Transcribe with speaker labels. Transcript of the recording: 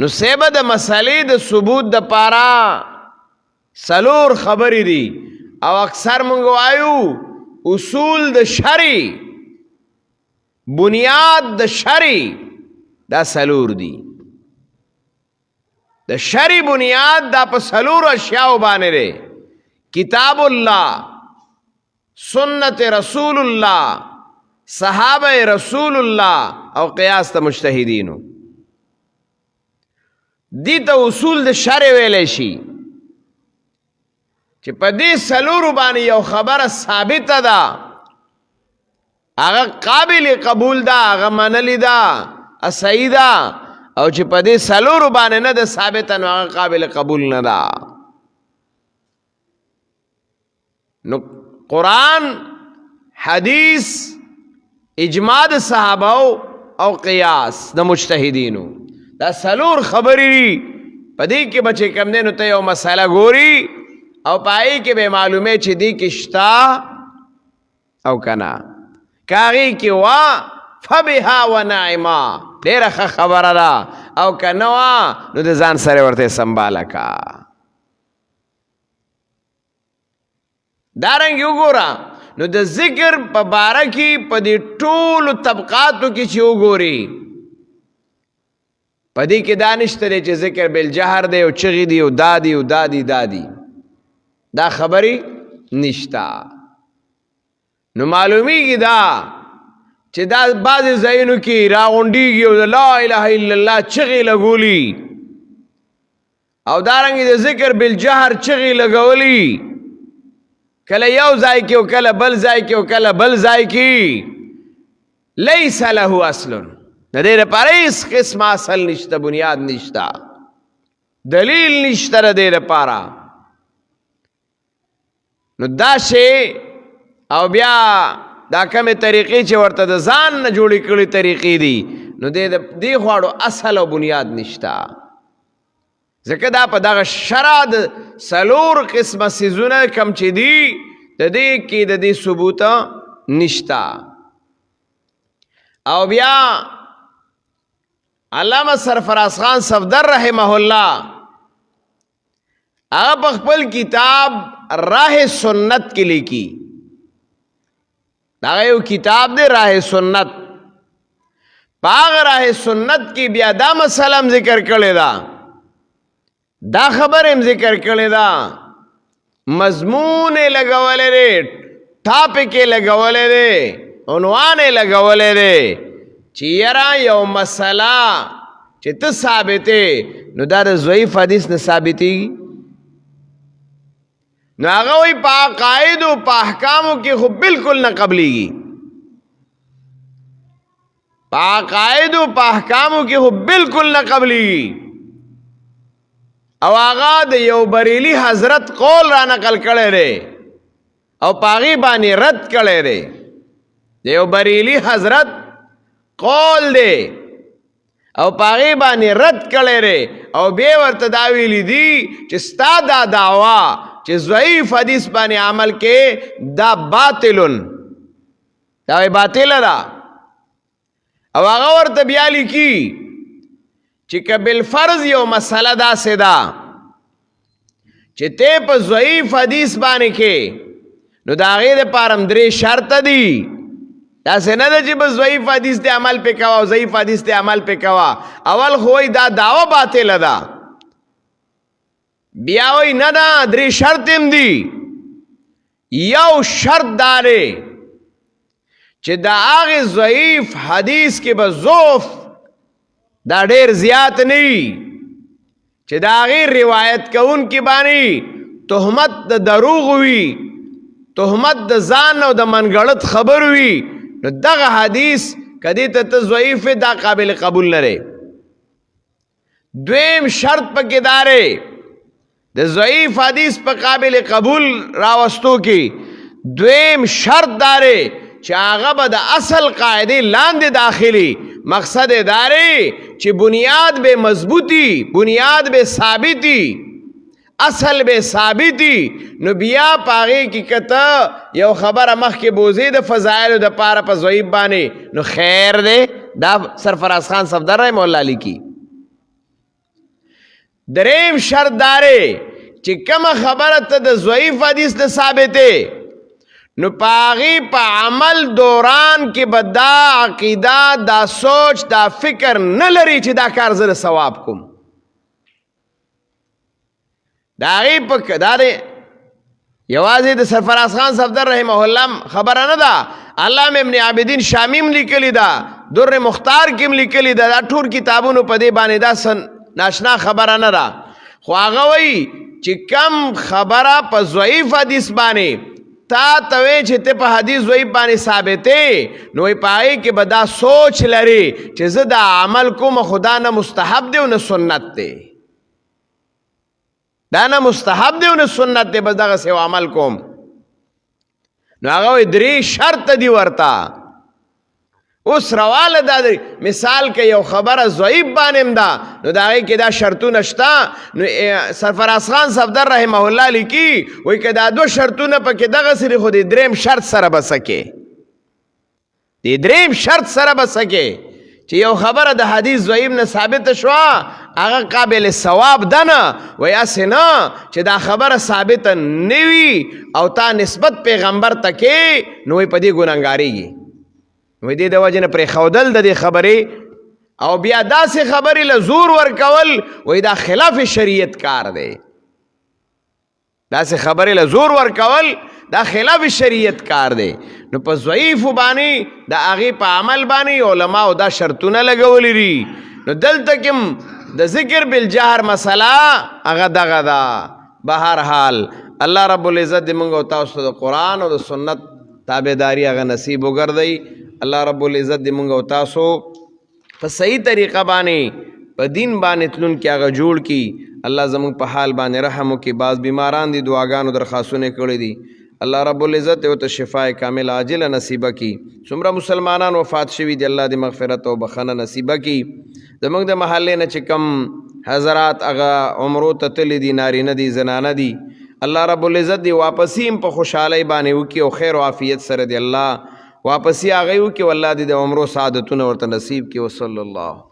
Speaker 1: نو سیبه د مسئلې د ثبوت د پارا سلور خبرې دي او اکثر مونږ وایو اصول د شرع بنیاد د شرع دا سلور دي د شرع بنیاد دا په سلور اشیاء باندې دی کتاب الله سنت رسول الله صحابه رسول الله او قیاس د مجتهدینو دی ته اصول د شرع ویلی شي چې په دې سلورو باندې یو خبره ثابته ده هغه قابل قبول ده هغه منلی ده صحیح ده او چې په دې سلورو باندې نه ده ثابته نو هغه قابل قبول نه ده نو قرآن حدیث اجماع د صحابه او قیاس د مجتهدینو دا سلور خبرې په دې کې بچې کم دی نو ته یو مسله ګوري او پای کې به معلومه چې دی کې شتا او کنا کاغي کې وا فبها ونعما ډېره ښه خبره ده او کنه وا نو د ځان سره ورته سنباله کا دارنګ وګوره نو د ذکر په باره کې په دې ټولو طبقاتو کې چې وګوري په دې کې دا نشته دی چې ذکر بالجهر دی او چغې دي او دادي او دادي دادي دا خبرې نشته نو معلومیږي دا چې دا بعضې ځایونو کې راغونډېږي او د لا اله الا الله چغې لګولي او دارنګې د ذکر بالجهر چغې لګولي کله یو ځای کې او کله بل ځای کې او کله بل ځای کې لیس له اصل د دې لپاره هېڅ قسمه اصل نشته بنیاد نشته دلیل نشته د دې لپاره نو دا شی او بیا دا کمې طریقې چې ورته د ځان نه جوړې کړې طریقې دي نو دې خواړو اصل او بنیاد نشته ځکه دا په دغه شرع د سلور قسمه څیزونه کم چې دي د دې کې د دې ثبوت نشته او بیا علامه سرفراز خان صفدر رحمه الله هغه په خپل کتاب راه سنت کې لیکي دا یو کتاب دی راه سنت په هغه راه سنت کې بیا دا مسله ذکر کړې ده دا خبر هم ذکر کړی دا مضمون لګولې دی ټاپک لګولې دی عنوان لګولې دی چې یاره یو مسله چې ته ثابتې نو دا د ضعیف حدیث نه ثابتېږي نو هغه وایي په عقایدو په احکامو کې خو بالکل نه قبلېږي په عقایدو په احکامو کې خو بالکل نه قبلېږي او هغه د یو بریلی حضرت قول را نقل کړی دی او په هغې باندې رد کړی دی د یو بریلی حضرت قول دی او په هغې باندې رد کړی دی او بیا ورته دا ویلي دي چې ستا دا دعوا چې ضعیف حدیث باندې عمل کې دا باطلون دا وایي باطله ده او هغه ورته بیا لیکي چې که بالفرض یو مسله داسې ده چې ته په ضعیف حدیث باندې کې نو د هغې دپاره هم درې شرطه دي داسې نه ده چې بس ضعیف حدیث ته عمل پې کوه او ضعیف حدیث ته عمل پې کوه اول خو وایي دا دعوه باطله ده بیا وایي نه ده درې شرط هم دي یو شرط دا دی چې د هغې ضعیف حدیث کې به ضعف دا ډیر زیات نه چې دا غیر روایت کوونکي باندې تهمت د دروغ وي تهمت د ځان او د منګړت خبر وي نو دغه حدیث کدی ته ضعیف دا قابل قبول نه دی دویم شرط پکې داره د ضعیف حدیث په قابل قبول راوستو کې دویم شرط داره چې هغه به د اصل قاعده لاندې داخلي مقصد داره چې بنیاد به مضبوطی بنیاد به ثابتی اصل به ثابتی نو بیا پاغي کې کته یو خبره مخ کې بوزي د فضایل د پاره په ضعیف باندې نو خیر دی دا سرفراز خان صفدر رحم الله لیکي دریم شرط داره چې کومه خبره ته د ضعیف حدیث نه ثابته نو پاغي په عمل دوران کې به دا عقیده دا سوچ دا فکر نه لري چې دا کار زه ثواب کوم دا غي په دا یوازې د سرفراز خان صفدر رحمه الله خبره نه ده علامه ابن عابدین شامیم لیکلی ده در مختار کې لیکلی ده دا ټول کتابونو په دې باندې دا ناشنا خبره نه ده خو هغه وایي چې کم خبره په ضعیف حدیث باندې تا توی چې ته په حدیث ضعیف باندې ثابتې نو پای کې به دا سوچ لري چې زه دا عمل کوم خدا نه مستحب دی او نه سنت دی دا نه مستحب دی او نه سنت دی بس دغه سیو عمل کوم نو هغه درې شرط دی ورته اوس رواله دا مثال کې یو خبره ضعیف باندې ده نو دا کې دا شرطونه شته نو سرفراز خان صفدر رحمه الله لیکي وای که دا دو شرطونه پکې دغه سری خو دې دریم شرط سره بسکه دې دریم شرط سره بسکه چې یو خبره د حدیث ضعیف نه ثابت شو هغه قابل ثواب ده نه وای اسنه چې دا خبره ثابت نه وي او تا نسبت پیغمبر ته کې نو په دې ګناګاریږي وې دې د وجه نه پرې خودل د دې خبرې او بیا داسې خبرې له زور ورکول وې دا خلاف شریعت کار دی داسې خبرې له زور ورکول دا خلاف شریعت کار دی نو په ضعیف باندې د هغې په عمل باندې علماو دا شرطونه لګولي دي نو دلته کې د ذکر بالجهر مسله هغه دغه ده بهر حال الله رب العزت دې موږ او تاسو د قرآن او د سنت تابعداري هغه نصیب وګرځوي الله رب العزت دې موږ او تاسو په صحیح طریقه باندې په دین باندې تلون کې هغه جوړ کی الله زموږ په حال باندې رحم وکړي بعض بیماران دي دعاګانو درخواستونه کړې دي الله رب العزت او ته شفای کامل عاجله نصیب کړي څومره مسلمانان وفات شوي دي الله دې مغفرت او بخښنه نصیب کړي زموږ د محلې نه چې کم حضرات هغه عمرو ته تللي دي نارینه دي زنانه دي الله رب العزت دې واپسیم په خوشحالۍ باندې وکړي او خیر او عافیت سره دې الله واپسی آغیو کہ واللہ دی عمرو سعادتون ورطا نصیب کی وصلی اللہ